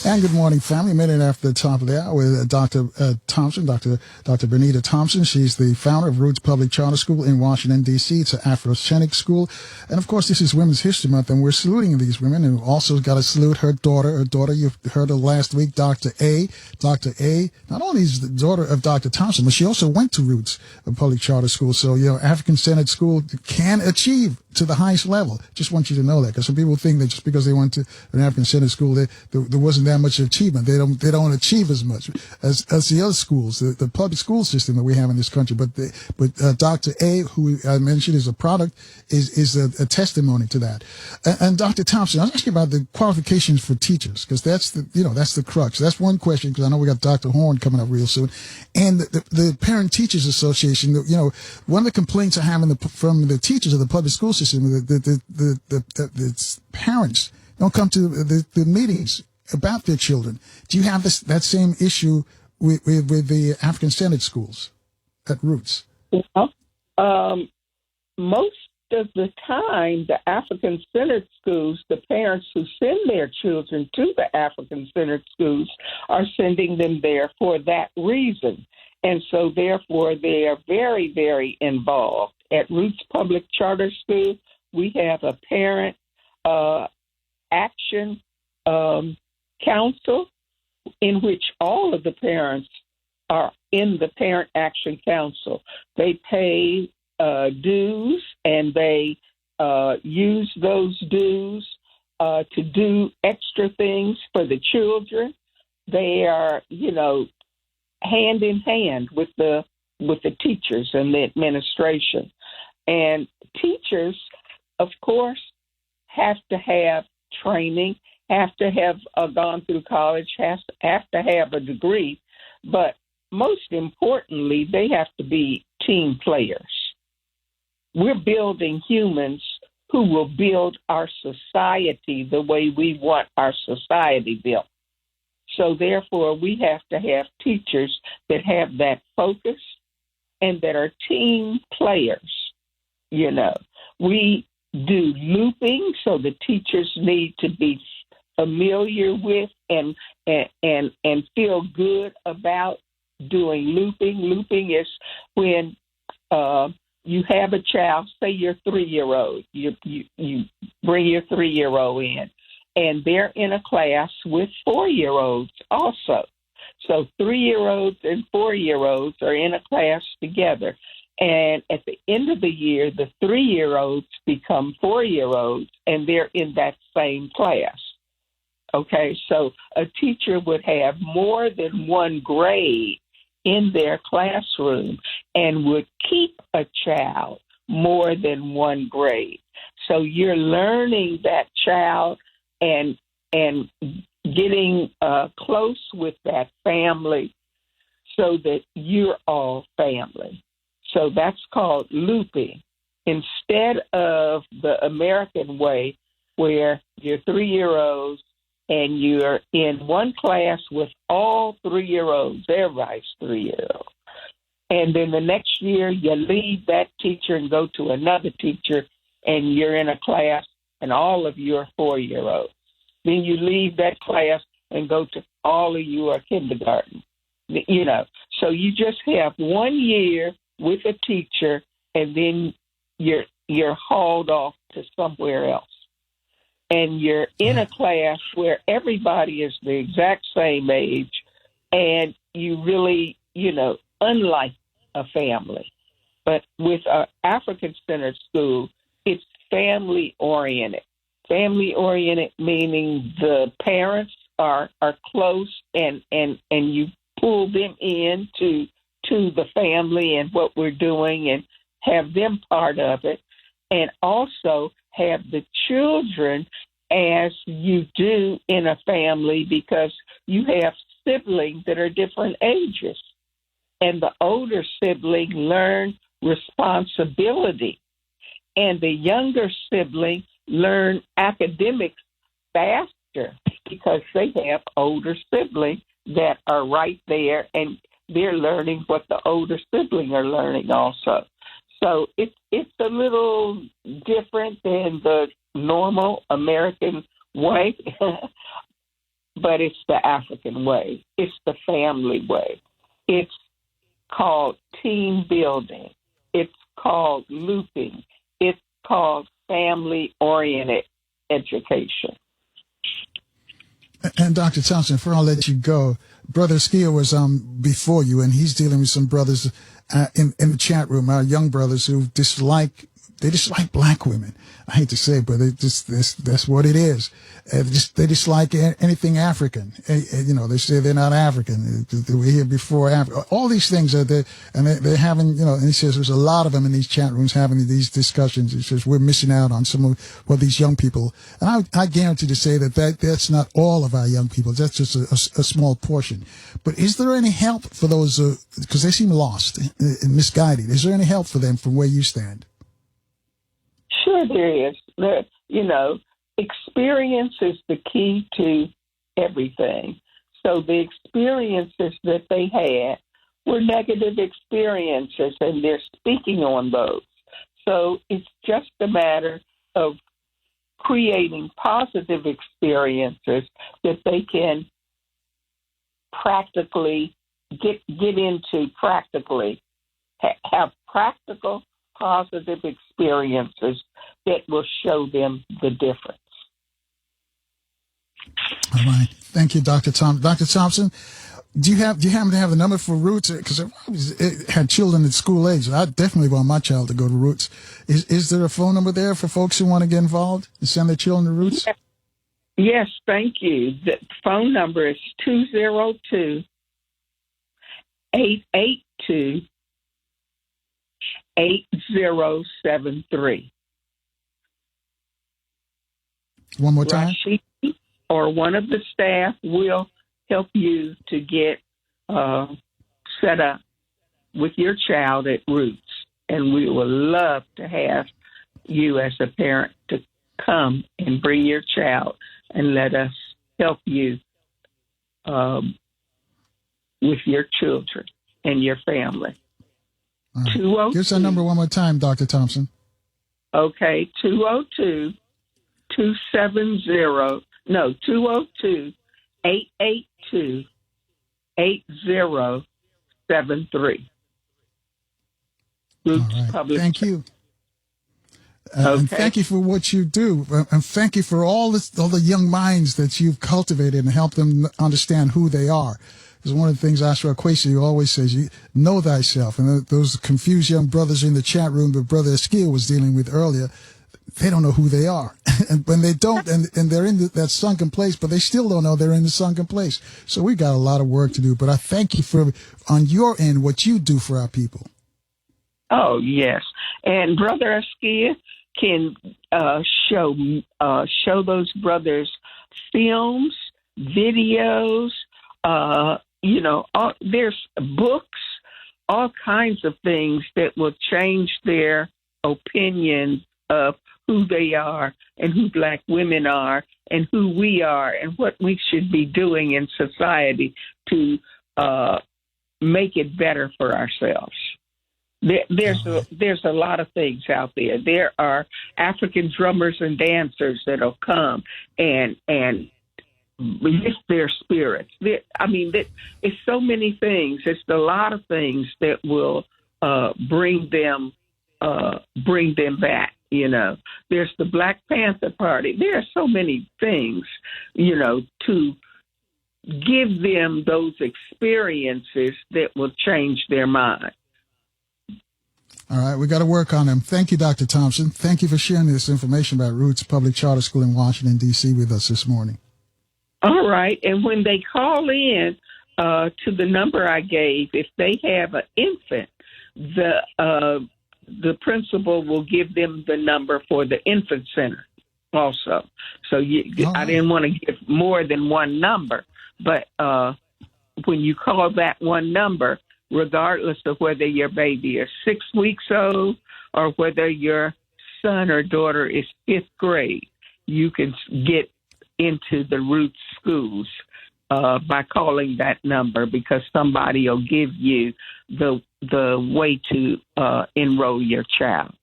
And good morning, family. A minute after the top of the hour with Dr. Thompson, Dr. Bernida Thompson. She's the founder of Roots Public Charter School in Washington, D.C. It's an Afrocentric school. And, of course, this is Women's History Month, and we're saluting these women. And we've also got to salute her daughter. Her daughter, you've heard her last week, Dr. A. Dr. A, not only is the daughter of Dr. Thompson, but she also went to Roots Public Charter School. So, you know, African-centered school can achieve to the highest level. Just want you to know that, because some people think that just because they went to an African-centered school, there wasn't that much achievement. They don't achieve as much as the other schools, the public school system that we have in this country. But Dr. A, who I mentioned is a product, is a testimony to that. And Dr. Thompson, I was asking about the qualifications for teachers, because that's the crux. That's one question, because I know we got Dr. Horn coming up real soon, and the Parent Teachers Association. You know, one of the complaints I have from the teachers of the public school system, the parents don't come to the meetings about their children. Do you have that same issue with the African-centered schools at Roots? Well, most of the time, the African-centered schools, the parents who send their children to the African-centered schools are sending them there for that reason. And so, therefore, they are very, very involved. At Roots Public Charter School, we have a parent action council in which all of the parents are in the Parent Action Council. They pay dues, and they use those dues to do extra things for the children. They are, hand in hand with the teachers and the administration. And teachers, of course, have to have training, have to have gone through college, have to have a degree, but most importantly, they have to be team players. We're building humans who will build our society the way we want our society built. So therefore, we have to have teachers that have that focus and that are team players. We do looping, so the teachers need to be familiar with and feel good about doing looping. Looping is when you have a child, say your 3-year-old, you bring your 3-year-old in, and they're in a class with 4-year-olds also. So 3-year-olds and 4-year-olds are in a class together. And at the end of the year, the 3-year-olds become 4-year-olds, and they're in that same class. Okay, so a teacher would have more than one grade in their classroom and would keep a child more than one grade. So you're learning that child and getting close with that family so that you're all family. So that's called looping. Instead of the American way where you're 3-year-olds and you're in one class with all 3-year-olds, everybody's 3-year-old. And then the next year you leave that teacher and go to another teacher and you're in a class and all of you are 4-year-olds. Then you leave that class and go to all of you are kindergarten. So you just have 1 year with a teacher and then you're hauled off to somewhere else. And you're in a class where everybody is the exact same age, and you really, unlike a family. But with our African-centered school, it's family-oriented. Family-oriented meaning the parents are close, and you pull them into the family and what we're doing and have them part of it, and also have the children as you do in a family because you have siblings that are different ages. And the older sibling learn responsibility, and the younger sibling learn academics faster because they have older siblings that are right there, and they're learning what the older siblings are learning also. So it's a little different than the normal American way, but it's the African way. It's the family way. It's called team building. It's called looping. It's called family-oriented education. And Dr. Thompson, before I let you go, Brother Skia was before you, and he's dealing with some brothers in the chat room, our young brothers who dislike black women. I hate to say it, but that's what it is. They dislike anything African. They say they're not African. They were here before Africa. All these things are there, and they're having, and he says there's a lot of them in these chat rooms having these discussions. He says we're missing out on some of what these young people. And I guarantee to say that's not all of our young people. That's just a small portion. But is there any help for those, because they seem lost and misguided? Is there any help for them from where you stand? Sure there is. Experience is the key to everything. So the experiences that they had were negative experiences, and they're speaking on those. So it's just a matter of creating positive experiences that they can practically get into practically, have practical positive experiences that will show them the difference. All right. Thank you, Dr. Thompson. Dr. Thompson, do you happen to have the number for Roots? Because it had children at school age. I definitely want my child to go to Roots. Is there a phone number there for folks who want to get involved and send their children to Roots? Yes, thank you. The phone number is 202-882-8073. One more time? Rashid or one of the staff will help you to get set up with your child at Roots. And we would love to have you as a parent to come and bring your child and let us help you with your children and your family. Right. Give us that number one more time, Dr. Thompson. Okay, 202-882-8073. Roots All right. Public. Thank you. And thank you for what you do. And thank you for all the young minds that you've cultivated and helped them understand who they are. Because one of the things Asra Kwesi always says, you know thyself. And those confused young brothers in the chat room that Brother Esquia was dealing with earlier, they don't know who they are. And when they don't, and they're in that sunken place, but they still don't know they're in the sunken place. So we got a lot of work to do. But I thank you for, on your end, what you do for our people. Oh, yes. And Brother Esquia can show those brothers films, videos, there's books, all kinds of things that will change their opinion of who they are and who Black women are and who we are and what we should be doing in society to make it better for ourselves. There's a lot of things out there. There are African drummers and dancers that'll come and lift their spirits. It's so many things. It's a lot of things that will bring them back. There's the Black Panther Party. There are so many things, to give them those experiences that will change their mind. All right, we got to work on them. Thank you, Dr. Thompson. Thank you for sharing this information about Roots Public Charter School in Washington, D.C. with us this morning. All right, and when they call in to the number I gave, if they have an infant, the principal will give them the number for the infant center also. So I didn't want to give more than one number, but when you call that one number, regardless of whether your baby is 6 weeks old or whether your son or daughter is 5th grade, you can get into the Roots schools by calling that number, because somebody will give you the way to enroll your child.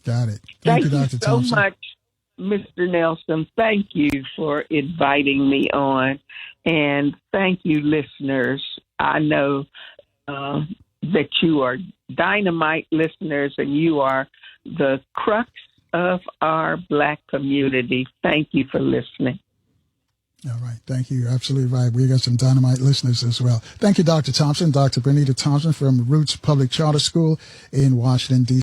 Got it. Thank you, Dr. Thompson. So much, Mr. Nelson. Thank you for inviting me on, and thank you, listeners. I know that you are dynamite listeners, and you are the crux of our Black community. Thank you for listening. All right. Thank you. You're absolutely right. We got some dynamite listeners as well. Thank you, Dr. Thompson, Dr. Bernida Thompson from Roots Public Charter School in Washington, D.C.